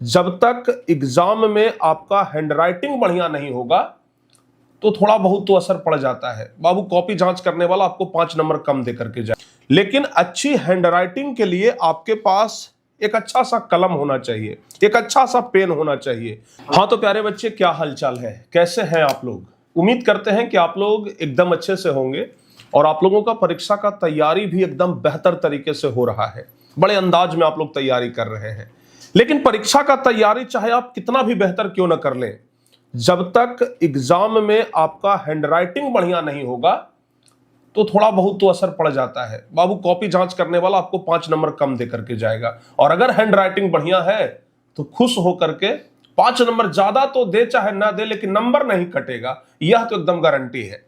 जब तक एग्जाम में आपका हैंडराइटिंग बढ़िया नहीं होगा तो थोड़ा बहुत तो असर पड़ जाता है। बाबू कॉपी जांच करने वाला आपको 5 नंबर कम दे करके जाए, लेकिन अच्छी हैंडराइटिंग के लिए आपके पास एक अच्छा सा कलम होना चाहिए, एक अच्छा सा पेन होना चाहिए। हाँ तो प्यारे बच्चे, क्या हालचाल है, कैसे हैं आप लोग? उम्मीद करते हैं कि आप लोग एकदम अच्छे से होंगे और आप लोगों का परीक्षा का तैयारी भी एकदम बेहतर तरीके से हो रहा है। बड़े अंदाज में आप लोग तैयारी कर रहे हैं। लेकिन परीक्षा का तैयारी चाहे आप कितना भी बेहतर क्यों ना कर लें, जब तक एग्जाम में आपका हैंडराइटिंग बढ़िया नहीं होगा तो थोड़ा बहुत तो असर पड़ जाता है। बाबू कॉपी जांच करने वाला आपको 5 नंबर कम दे करके जाएगा, और अगर हैंडराइटिंग बढ़िया है तो खुश होकर के 5 नंबर ज्यादा तो दे चाहे ना दे, लेकिन नंबर नहीं कटेगा, यह तो एकदम गारंटी है।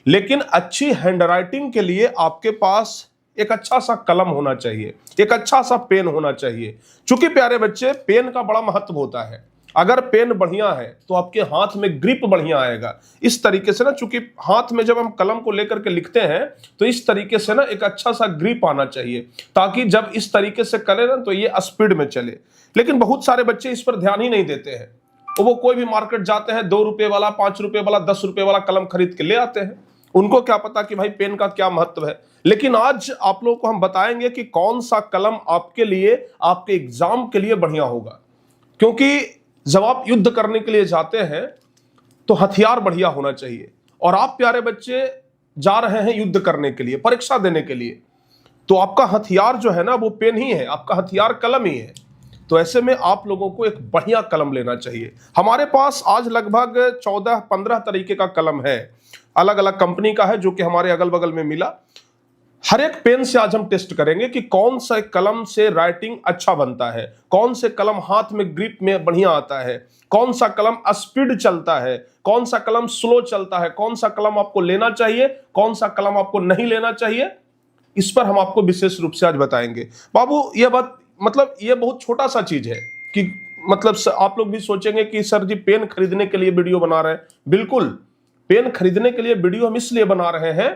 लेकिन अच्छी हैंडराइटिंग के लिए आपके पास एक अच्छा सा कलम होना चाहिए, एक अच्छा सा पेन होना चाहिए। चूंकि प्यारे बच्चे, पेन का बड़ा महत्व होता है। अगर पेन बढ़िया है तो आपके हाथ में ग्रिप बढ़िया आएगा। इस तरीके से ना, चूंकि हाथ में जब हम कलम को लेकर के लिखते हैं तो इस तरीके से ना एक अच्छा सा ग्रिप आना चाहिए, ताकि जब इस तरीके से करें ना तो ये स्पीड में चले। लेकिन बहुत सारे बच्चे इस पर ध्यान ही नहीं देते हैं। तो वो कोई भी मार्केट जाते हैं, 2 रुपए वाला, 5 रुपए वाला, 10 रुपए वाला कलम खरीद के ले आते हैं। उनको क्या पता कि भाई पेन का क्या महत्व है। लेकिन आज आप लोगों को हम बताएंगे कि कौन सा कलम आपके लिए, आपके एग्जाम के लिए बढ़िया होगा। क्योंकि जब आप युद्ध करने के लिए जाते हैं तो हथियार बढ़िया होना चाहिए, और आप प्यारे बच्चे जा रहे हैं युद्ध करने के लिए, परीक्षा देने के लिए, तो आपका हथियार जो है ना वो पेन ही है, आपका हथियार कलम ही है। तो ऐसे में आप लोगों को एक बढ़िया कलम लेना चाहिए। हमारे पास आज लगभग 14-15 तरीके का कलम है, अलग अलग कंपनी का है, जो कि हमारे अगल बगल में मिला। हर एक पेन से आज हम टेस्ट करेंगे कि कौन सा कलम से राइटिंग अच्छा बनता है, कौन से कलम हाथ में ग्रिप में बढ़िया आता है, कौन सा कलम स्पीड चलता है, कौन सा कलम स्लो चलता है, कौन सा कलम आपको लेना चाहिए, कौन सा कलम आपको नहीं लेना चाहिए। इस पर हम आपको विशेष रूप से आज बताएंगे। बाबू यह बात, मतलब ये बहुत छोटा सा चीज है कि मतलब आप लोग भी सोचेंगे कि सर जी पेन खरीदने के लिए वीडियो बना रहे हैं। बिल्कुल, पेन खरीदने के लिए वीडियो हम इसलिए बना रहे हैं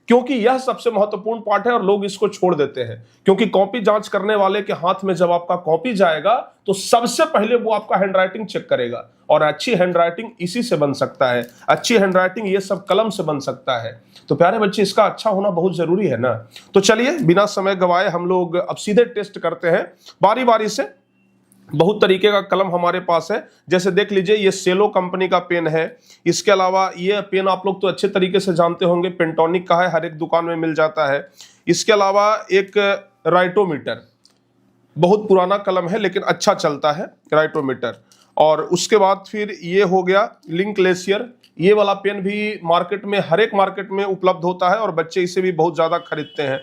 क्योंकि यह सबसे महत्वपूर्ण पार्ट है और लोग इसको छोड़ देते हैं। क्योंकि कॉपी जांच करने वाले के हाथ में जब आपका कॉपी जाएगा तो सबसे पहले वो आपका हैंडराइटिंग चेक करेगा, और अच्छी हैंडराइटिंग इसी से बन सकता है। अच्छी हैंडराइटिंग ये सब कलम से बन सकता है। तो प्यारे बच्चे, इसका अच्छा होना बहुत जरूरी है ना। तो चलिए बिना समय गवाए हम लोग अब सीधे टेस्ट करते हैं बारी बारी से। बहुत तरीके का कलम हमारे पास है, जैसे देख लीजिए ये सेलो कंपनी का पेन है। इसके अलावा ये पेन आप लोग तो अच्छे तरीके से जानते होंगे, पेंटोनिक का है, हर एक दुकान में मिल जाता है। इसके अलावा एक राइटोमीटर, बहुत पुराना कलम है लेकिन अच्छा चलता है राइटोमीटर। और उसके बाद फिर ये हो गया लिंकलेसियर। ये वाला पेन भी मार्केट में, हर एक मार्केट में उपलब्ध होता है और बच्चे इसे भी बहुत ज्यादा खरीदते हैं।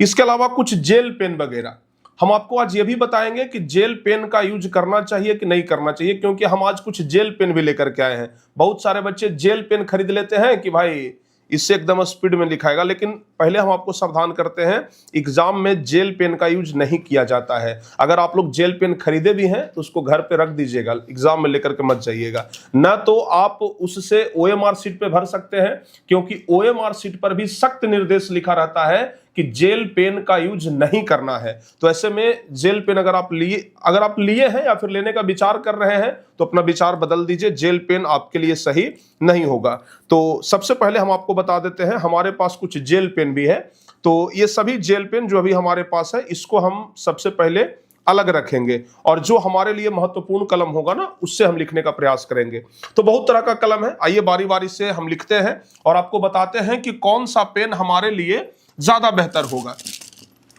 इसके अलावा कुछ जेल पेन वगैरह, हम आपको आज ये भी बताएंगे कि जेल पेन का यूज करना चाहिए कि नहीं करना चाहिए, क्योंकि हम आज कुछ जेल पेन भी लेकर के आए हैं। बहुत सारे बच्चे जेल पेन खरीद लेते हैं कि भाई इससे एकदम स्पीड में लिखाएगा, लेकिन पहले हम आपको सावधान करते हैं, एग्जाम में जेल पेन का यूज नहीं किया जाता है। अगर आप लोग जेल पेन खरीदे भी हैं तो उसको घर पे रख दीजिएगा, एग्जाम में लेकर के मत जाइएगा। ना तो आप उससे OMR सीट पे भर सकते हैं, क्योंकि OMR सीट पर भी सख्त निर्देश लिखा रहता है कि जेल पेन का यूज नहीं करना है। तो ऐसे में जेल पेन अगर आप लिए हैं या फिर लेने का विचार कर रहे हैं तो अपना विचार बदल दीजिए, जेल पेन आपके लिए सही नहीं होगा। तो सबसे पहले हम आपको बता देते हैं, हमारे पास कुछ जेल पेन भी है। तो ये सभी जेल पेन जो अभी हमारे पास है, इसको हम सबसे पहले अलग रखेंगे, और जो हमारे लिए महत्वपूर्ण कलम होगा ना उससे हम लिखने का प्रयास करेंगे। तो बहुत तरह का कलम है, आइए बारी बारी से हम लिखते हैं और आपको बताते हैं कि कौन सा पेन हमारे लिए ज्यादा बेहतर होगा।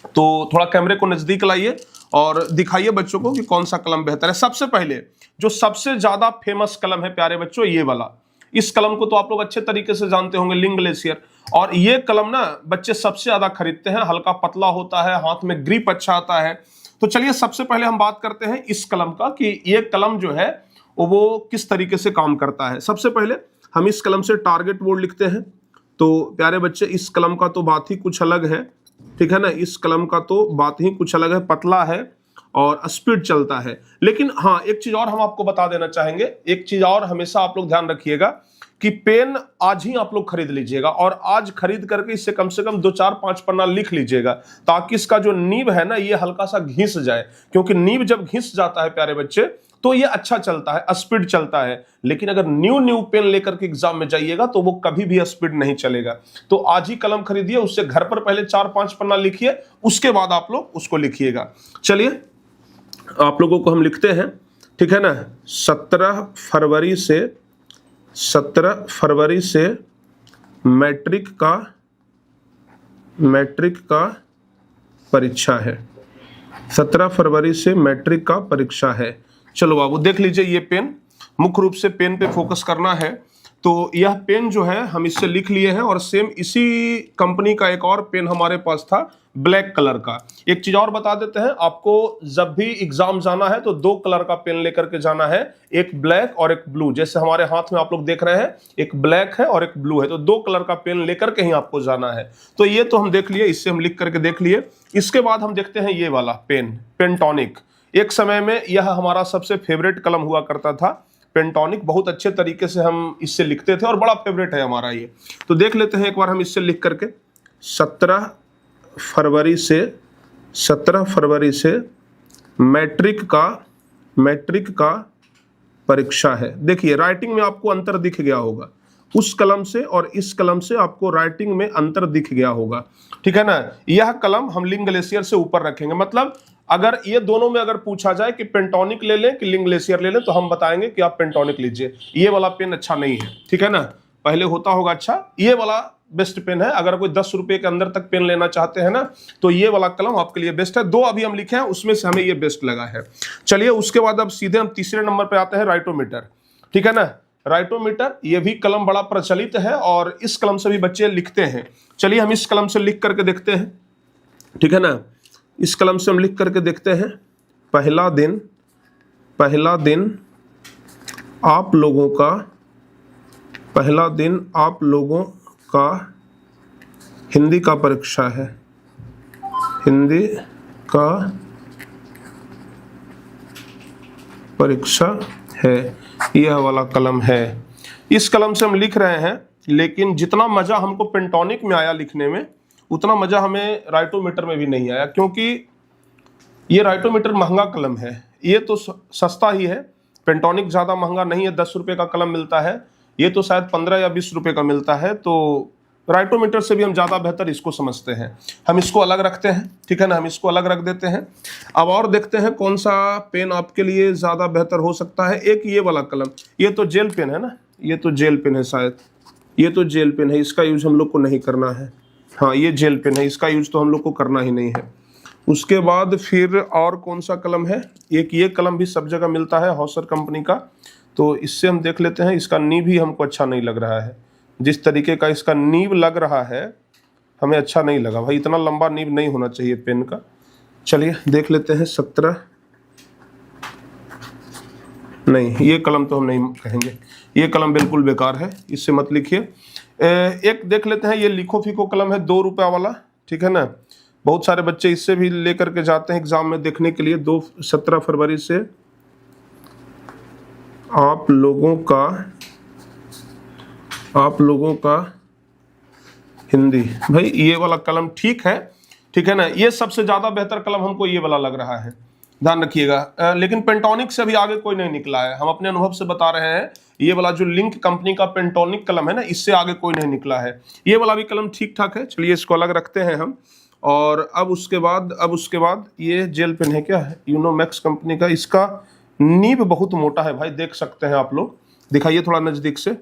तो थोड़ा कैमरे को नजदीक लाइए और दिखाइए बच्चों को कि कौन सा कलम बेहतर है। सबसे पहले जो सबसे ज्यादा फेमस कलम है प्यारे बच्चों, ये वाला। इस कलम को तो आप लोग अच्छे तरीके से जानते होंगे, लिंकलेसियर। और ये कलम ना बच्चे सबसे ज्यादा खरीदते हैं, हल्का पतला होता है, हाथ में ग्रिप अच्छा आता है। तो चलिए सबसे पहले हम बात करते हैं इस कलम का कि ये कलम जो है वो किस तरीके से काम करता है। सबसे पहले हम इस कलम से टारगेट बोर्ड लिखते हैं। तो प्यारे बच्चे, इस कलम का तो बात ही कुछ अलग है, ठीक है ना। इस कलम का तो बात ही कुछ अलग है, पतला है और स्पीड चलता है। लेकिन हाँ, एक चीज और हम आपको बता देना चाहेंगे, एक चीज और हमेशा आप लोग ध्यान रखिएगा कि पेन आज ही आप लोग खरीद लीजिएगा और आज खरीद करके इससे कम से कम 2-4-5 पन्ना लिख लीजिएगा, ताकि इसका जो नीब है ना ये हल्का सा घिस जाए। क्योंकि नीब जब घिस जाता है प्यारे बच्चे तो ये अच्छा चलता है, स्पीड चलता है। लेकिन अगर न्यू पेन लेकर के एग्जाम में जाइएगा तो वो कभी भी स्पीड नहीं चलेगा। तो आज ही कलम खरीदिए, उससे घर पर पहले 4-5 पन्ना लिखिए, उसके बाद आप लोग उसको लिखिएगा। चलिए आप लोगों को हम लिखते हैं, ठीक है ना। 17 फरवरी से मैट्रिक का परीक्षा है। 17 फरवरी से मैट्रिक का परीक्षा है। चलो बाबू देख लीजिए, ये पेन, मुख्य रूप से पेन पे फोकस करना है। तो यह पेन जो है हम इससे लिख लिए हैं, और सेम इसी कंपनी का एक और पेन हमारे पास था ब्लैक कलर का। एक चीज और बता देते हैं आपको, जब भी एग्जाम जाना है तो 2 कलर का पेन लेकर के जाना है, एक ब्लैक और एक ब्लू। जैसे हमारे हाथ में आप लोग देख रहे हैं, एक ब्लैक है और एक ब्लू है, तो 2 कलर का पेन लेकर के ही आपको जाना है। तो ये तो हम देख लिए, इससे हम लिख करके देख लिए। इसके बाद हम देखते हैं ये वाला पेन, पेंटोनिक। एक समय में यह हमारा सबसे फेवरेट कलम हुआ करता था, पेंटोनिक। बहुत अच्छे तरीके से हम इससे लिखते थे और बड़ा फेवरेट है हमारा ये। तो देख लेते हैं एक बार हम इससे लिख करके। 17 फरवरी से मैट्रिक का परीक्षा है। देखिए राइटिंग में आपको अंतर दिख गया होगा, उस कलम से और इस कलम से आपको राइटिंग में अंतर दिख गया होगा, ठीक है ना। यह कलम हम लिंग ग्लेशियर से ऊपर रखेंगे। मतलब अगर ये दोनों में अगर पूछा जाए कि पेंटोनिक ले लें कि लिंग ग्लेशियर ले लें, तो हम बताएंगे कि आप पेंटोनिक लीजिए, ये वाला पेन अच्छा नहीं है, ठीक है ना। पहले होता होगा अच्छा, ये वाला बेस्ट पेन है। अगर कोई 10 रुपए के अंदर तक पेन लेना चाहते हैं ना, तो ये वाला कलम आपके लिए बेस्ट है। 2 अभी हम लिखे हैं, उसमें से हमें ये बेस्ट लगा है। चलिए उसके बाद अब सीधे हम तीसरे नंबर पे आते हैं, राइटोमीटर, ठीक है ना। राइटोमीटर ये भी कलम बड़ा प्रचलित है और इस कलम से भी बच्चे लिखते हैं। चलिए हम इस कलम से लिख करके देखते हैं, ठीक है ना। इस कलम से हम लिख करके देखते हैं। पहला दिन आप लोगों का हिंदी का परीक्षा है। हिंदी का परीक्षा है, यह वाला कलम है। इस कलम से हम लिख रहे हैं, लेकिन जितना मजा हमको पेंटोनिक में आया लिखने में, उतना मजा हमें राइटोमीटर में भी नहीं आया। क्योंकि ये राइटोमीटर महंगा कलम है, ये तो सस्ता ही है। पेंटोनिक ज्यादा महंगा नहीं है, 10 रुपए का कलम मिलता है, ये तो शायद 15 या 20 रुपए का मिलता है। तो राइटोमीटर से भी हम ज्यादा बेहतर इसको समझते हैं। हम इसको अलग रखते हैं, ठीक है ना, हम इसको अलग रख देते हैं। अब और देखते हैं कौन सा पेन आपके लिए ज्यादा बेहतर हो सकता है। एक ये वाला कलम, ये तो जेल पेन है ना, ये तो जेल पेन है शायद, ये तो जेल पेन है, इसका यूज हम लोग को नहीं करना है। हाँ ये जेल पेन है, इसका यूज तो हम लोग को करना ही नहीं है। उसके बाद फिर और कौन सा कलम है, एक ये कलम भी सब जगह मिलता है, हॉसर कंपनी का। तो इससे हम देख लेते हैं। इसका नीब भी हमको अच्छा नहीं लग रहा है, जिस तरीके का इसका नीब लग रहा है हमें अच्छा नहीं लगा भाई, इतना लंबा नीब नहीं होना चाहिए पेन का। चलिए देख लेते हैं। 17 नहीं, ये कलम तो हम नहीं कहेंगे, ये कलम बिल्कुल बेकार है, इससे मत लिखिए। एक देख लेते हैं, ये लिखो फीको कलम है, 2 रुपया वाला, ठीक है ना। बहुत सारे बच्चे इससे भी लेकर के जाते हैं एग्जाम में देखने के लिए। 17 फरवरी से आप लोगों का हिंदी। भाई ये वाला कलम ठीक है, ठीक है ना। ये सबसे ज्यादा बेहतर कलम हमको ये वाला लग रहा है, ध्यान रखिएगा। लेकिन पेंटोनिक से अभी आगे कोई नहीं निकला है, हम अपने अनुभव से बता रहे हैं। ये वाला जो लिंक कंपनी का पेंटोनिक कलम है ना, इससे आगे कोई नहीं निकला है। ये वाला भी कलम ठीक ठाक है। चलिए इसको अलग रखते हैं हम। और अब उसके बाद ये जेल पेन है, क्या है, यूनोमैक्स कंपनी का। इसका नीब बहुत मोटा है भाई, देख सकते हैं आप लोग, दिखाइए थोड़ा नजदीक से।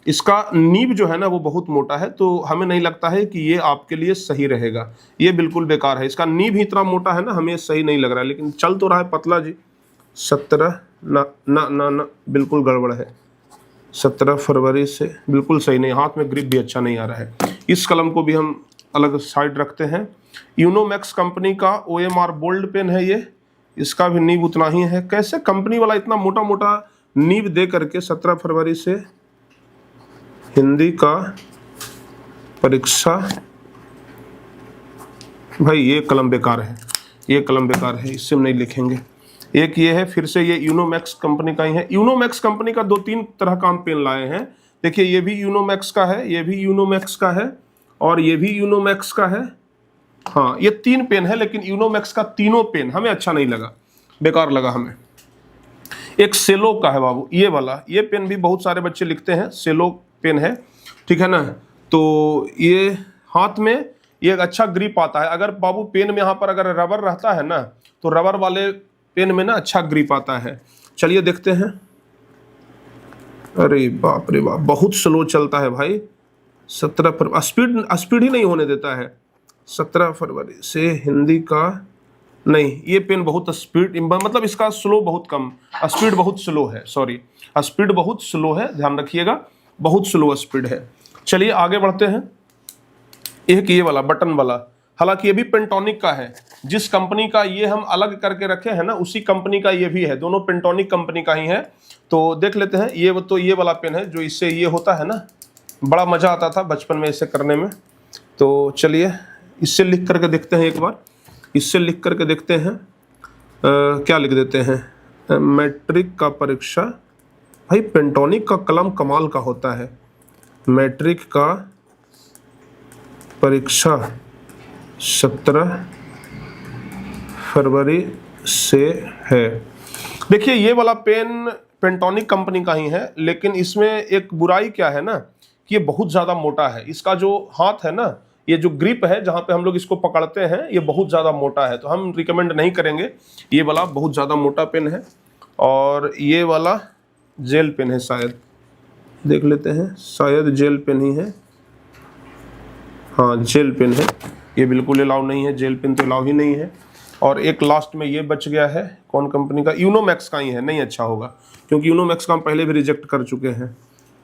इसका नीब जो है ना वो बहुत मोटा है, तो हमें नहीं लगता है कि ये आपके लिए सही रहेगा, ये बिल्कुल बेकार है। इसका नीब ही इतना मोटा है ना, हमें सही नहीं लग रहा है। लेकिन चल तो रहा है पतला जी। 17 ना बिल्कुल गड़बड़ है। 17 फरवरी से बिल्कुल सही नहीं, हाथ में ग्रिप भी अच्छा नहीं आ रहा है। इस कलम को भी हम अलग साइड रखते हैं। यूनोमैक्स कंपनी का OMR बोल्ड पेन है ये, इसका भी नीब उतना ही है। कैसे कंपनी वाला इतना मोटा मोटा नीब दे करके 17 फरवरी से हिंदी का परीक्षा। भाई ये कलम बेकार है, ये कलम बेकार है, इससे हम नहीं लिखेंगे। एक ये है, फिर से ये यूनोमैक्स कंपनी का ही है। यूनोमैक्स कंपनी का 2-3 तरह का हम पेन लाए हैं, देखिए ये भी यूनोमैक्स का है, ये भी यूनोमैक्स का है, और ये भी यूनोमैक्स का है। हाँ ये 3 पेन है, लेकिन यूनोमैक्स का तीनों पेन हमें अच्छा नहीं लगा, बेकार लगा हमें। एक सेलो का है बाबू, ये वाला, ये पेन भी बहुत सारे बच्चे लिखते हैं, सेलो पेन है, ठीक है ना। तो ये हाथ में ये एक अच्छा ग्रिप आता है। अगर बाबू पेन में यहाँ पर अगर रबर रहता है ना, तो रबर वाले पेन में ना अच्छा ग्रिप आता है। चलिए देखते हैं। अरे बाप रे बाप, बहुत स्लो चलता है भाई। 17 फरवरी, स्पीड ही नहीं होने देता है। 17 फरवरी से हिंदी का नहीं, ये पेन बहुत स्पीड, मतलब इसका स्लो बहुत कम, स्पीड बहुत स्लो है, सॉरी स्पीड बहुत स्लो है, ध्यान रखिएगा, बहुत स्लो स्पीड है। चलिए आगे बढ़ते हैं। एक ये वाला बटन वाला, हालांकि ये भी पेंटोनिक का है, जिस कंपनी का ये हम अलग करके रखे हैं ना, उसी कंपनी का ये भी है, दोनों पेंटोनिक कंपनी का ही है। तो देख लेते हैं। ये तो ये वाला पेन है जो इससे ये होता है ना, बड़ा मजा आता था बचपन में इसे करने में। तो चलिए इससे लिख करके देखते हैं एक बार, इससे लिख करके देखते हैं। क्या लिख देते हैं, मैट्रिक का परीक्षा। भाई पेंटोनिक का कलम कमाल का होता है। मैट्रिक का परीक्षा 17 फरवरी से है। देखिए ये वाला पेन पेंटोनिक कंपनी का ही है, लेकिन इसमें एक बुराई क्या है ना, कि ये बहुत ज़्यादा मोटा है। इसका जो हाथ है ना, ये जो ग्रिप है जहाँ पे हम लोग इसको पकड़ते हैं, ये बहुत ज़्यादा मोटा है, तो हम रिकमेंड नहीं करेंगे। ये वाला बहुत ज़्यादा मोटा पेन है। और ये वाला जेल पेन है, शायद देख लेते हैं, शायद जेल पेन ही है। हाँ जेल पेन है, ये बिल्कुल अलाउ नहीं है, जेल पेन तो अलाउ ही नहीं है। और एक लास्ट में ये बच गया है, कौन कंपनी का, यूनोमैक्स का ही है, नहीं अच्छा होगा, क्योंकि यूनोमैक्स का हम पहले भी रिजेक्ट कर चुके हैं।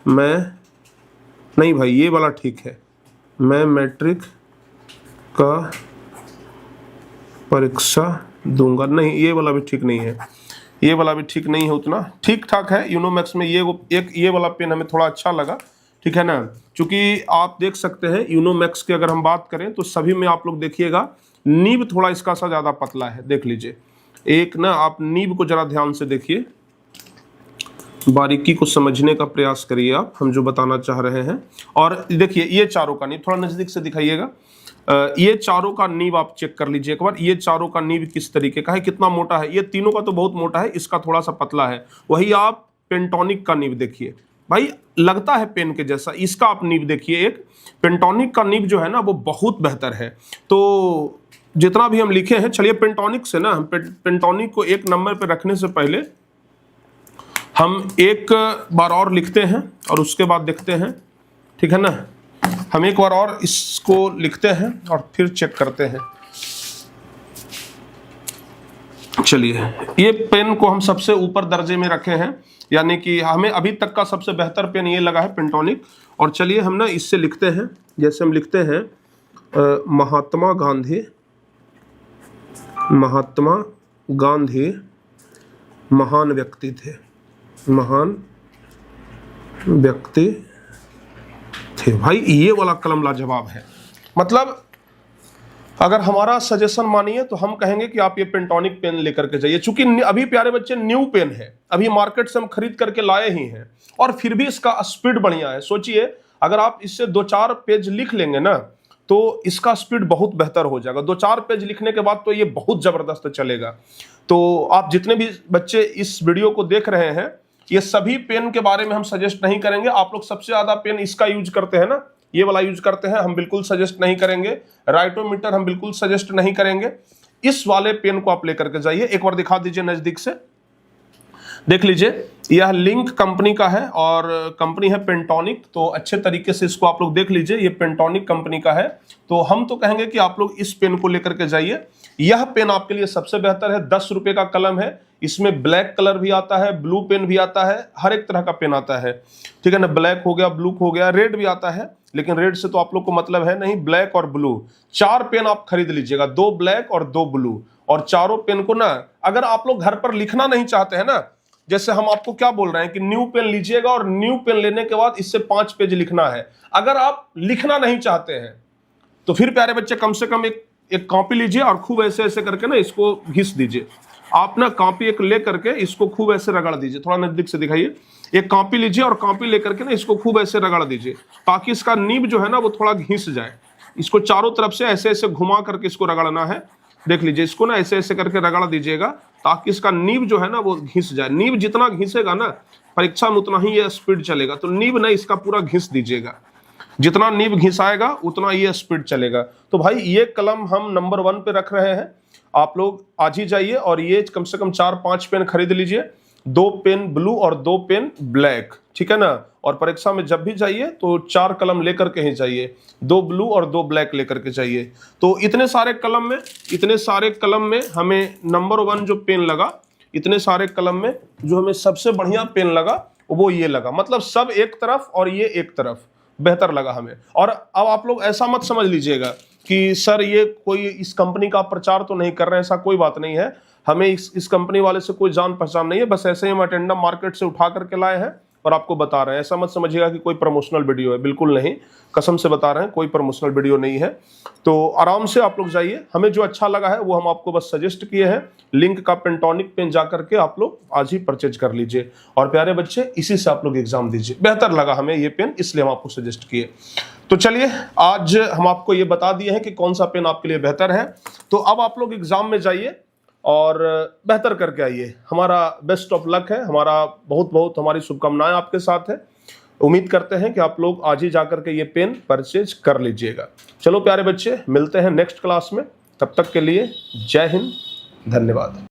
मैं नहीं भाई, ये वाला ठीक है, मैं मैट्रिक का परीक्षा दूंगा। नहीं ये वाला भी ठीक नहीं है, ये वाला भी ठीक नहीं है, उतना ठीक ठाक है। यूनोमैक्स में ये वाला पेन हमें थोड़ा अच्छा लगा, ठीक है ना। क्योंकि आप देख सकते हैं यूनोमैक्स की अगर हम बात करें तो सभी में आप लोग देखिएगा नीब थोड़ा इसका सा ज़्यादा पतला है, देख लीजिए। एक ना आप नीब को जरा ध्यान से देखिए, बारीकी को समझने का प्रयास करिए आप, हम जो बताना चाह रहे हैं। और देखिए ये चारों का नीब, थोड़ा नज़दीक से दिखाइएगा, ये चारों का नीब आप चेक कर लीजिए एक बार। ये चारों का नीब किस तरीके का है, कितना मोटा है। ये तीनों का तो बहुत मोटा है, इसका थोड़ा सा पतला है। वही आप पेंटोनिक का नीब देखिए भाई, लगता है पेन के जैसा। इसका आप नीब देखिए, एक पेंटोनिक का नीब जो है ना वो बहुत बेहतर है। तो जितना भी हम लिखे हैं, चलिए पेंटोनिक से ना, पेंटोनिक को एक नंबर पे रखने से पहले हम एक बार और लिखते हैं और उसके बाद देखते हैं, ठीक है ना। हम एक बार और इसको लिखते हैं और फिर चेक करते हैं। चलिए ये पेन को हम सबसे ऊपर दर्जे में रखे हैं, यानी कि हमें अभी तक का सबसे बेहतर पेन ये लगा है पेंटोनिक। और चलिए हम ना इससे लिखते हैं, जैसे हम लिखते हैं महात्मा गांधी महान व्यक्ति थे, महान व्यक्ति थे। भाई ये वाला कलम लाजवाब है। मतलब अगर हमारा सजेशन मानिए तो हम कहेंगे कि आप ये पेंटोनिक पेन लेकर के जाइए, चूंकि अभी प्यारे बच्चे न्यू पेन है, अभी मार्केट से हम खरीद करके लाए ही हैं, और फिर भी इसका स्पीड बढ़िया है। सोचिए अगर आप इससे 2-4 पेज लिख लेंगे ना, तो इसका स्पीड बहुत बेहतर हो जाएगा। 2-4 पेज लिखने के बाद तो ये बहुत जबरदस्त चलेगा। तो आप जितने भी बच्चे इस वीडियो को देख रहे हैं, ये सभी पेन के बारे में हम सजेस्ट नहीं करेंगे। आप लोग सबसे ज्यादा पेन इसका यूज करते हैं ना, ये वाला यूज करते हैं, हम बिल्कुल सजेस्ट नहीं करेंगे। राइटोमीटर हम बिल्कुल सजेस्ट नहीं करेंगे। इस वाले पेन को आप लेकर के जाइए। एक बार दिखा दीजिए नजदीक से, देख लीजिए, यह लिंक कंपनी का है और कंपनी है पेंटोनिक। तो अच्छे तरीके से इसको आप लोग देख लीजिए, ये पेंटोनिक कंपनी का है। तो हम तो कहेंगे कि आप लोग इस पेन को लेकर के जाइए। यह पेन आपके लिए सबसे बेहतर है। 10 रुपए का कलम है, इसमें ब्लैक कलर भी आता है, ब्लू पेन भी आता है, हर एक तरह का पेन आता है, ठीक है ना। ब्लैक हो गया, ब्लू हो गया, रेड भी आता है, लेकिन रेड से तो आप लोग को मतलब है नहीं। ब्लैक और ब्लू 4 पेन आप खरीद लीजिएगा, 2 ब्लैक और 2 ब्लू। और चारों पेन को ना, अगर आप लोग घर पर लिखना नहीं चाहते हैं ना, जैसे हम आपको क्या बोल रहे हैं कि न्यू पेन लीजिएगा और न्यू पेन लेने के बाद इससे 5 पेज लिखना है। अगर आप लिखना नहीं चाहते हैं तो फिर प्यारे बच्चे कम से कम एक कॉपी लीजिए और खूब ऐसे ऐसे करके ना इसको घिस दीजिए। आप ना कॉपी एक ले करके इसको खूब ऐसे रगड़ दीजिए, थोड़ा नजदीक से दिखाइए। एक कॉपी लीजिए और कॉपी लेकर के ना इसको खूब ऐसे रगड़ दीजिए, ताकि इसका नीब जो है ना वो थोड़ा घिस जाए। इसको चारों तरफ से ऐसे ऐसे घुमा करके इसको रगड़ना है। देख लीजिए, इसको ना ऐसे ऐसे करके रगड़ दीजिएगा, ताकि इसका नीब जो है ना वो घिस जाए। नीब जितना घिसेगा ना परीक्षा में उतना ही ये स्पीड चलेगा। तो नीब ना इसका पूरा घिस दीजिएगा, जितना नीब घिसाएगा उतना ये स्पीड चलेगा। तो भाई ये कलम हम नंबर 1 पे रख रहे हैं। आप लोग आज ही जाइए और ये कम से कम 4-5 पेन खरीद लीजिए, 2 पेन ब्लू और 2 पेन ब्लैक, ठीक है ना। और परीक्षा में जब भी जाइए तो 4 कलम लेकर के ही जाइए, 2 ब्लू और 2 ब्लैक लेकर के जाइए। तो इतने सारे कलम में हमें नंबर 1 जो पेन लगा, इतने सारे कलम में जो हमें सबसे बढ़िया पेन लगा वो ये लगा। मतलब सब एक तरफ और ये एक तरफ बेहतर लगा हमें। और अब आप लोग ऐसा मत समझ लीजिएगा कि सर ये कोई इस कंपनी का प्रचार तो नहीं कर रहे हैं, ऐसा कोई बात नहीं है। हमें इस कंपनी वाले से कोई जान पहचान नहीं है, बस ऐसे ही हम अटेंडम मार्केट से उठा करके लाए हैं और आपको बता रहे हैं। ऐसा मत समझिएगा कि कोई प्रमोशनल वीडियो है, बिल्कुल नहीं, कसम से बता रहे हैं कोई प्रमोशनल वीडियो नहीं है। तो आराम से आप लोग जाइए, हमें जो अच्छा लगा है वो हम आपको बस सजेस्ट किए हैं। लिंक का पेंटोनिक पेन जा करके आप लोग आज ही परचेज कर लीजिए। और प्यारे बच्चे, इसी से आप लोग एग्जाम दीजिए, बेहतर लगा हमें ये पेन, इसलिए हम आपको सजेस्ट किए। तो चलिए, आज हम आपको ये बता दिए हैं कि कौन सा पेन आपके लिए बेहतर है। तो अब आप लोग एग्जाम में जाइए और बेहतर करके आइए। हमारा बेस्ट ऑफ लक है, हमारा बहुत बहुत हमारी शुभकामनाएं आपके साथ है। उम्मीद करते हैं कि आप लोग आज ही जाकर के ये पेन परचेज कर लीजिएगा। चलो प्यारे बच्चे, मिलते हैं नेक्स्ट क्लास में, तब तक के लिए जय हिंद, धन्यवाद।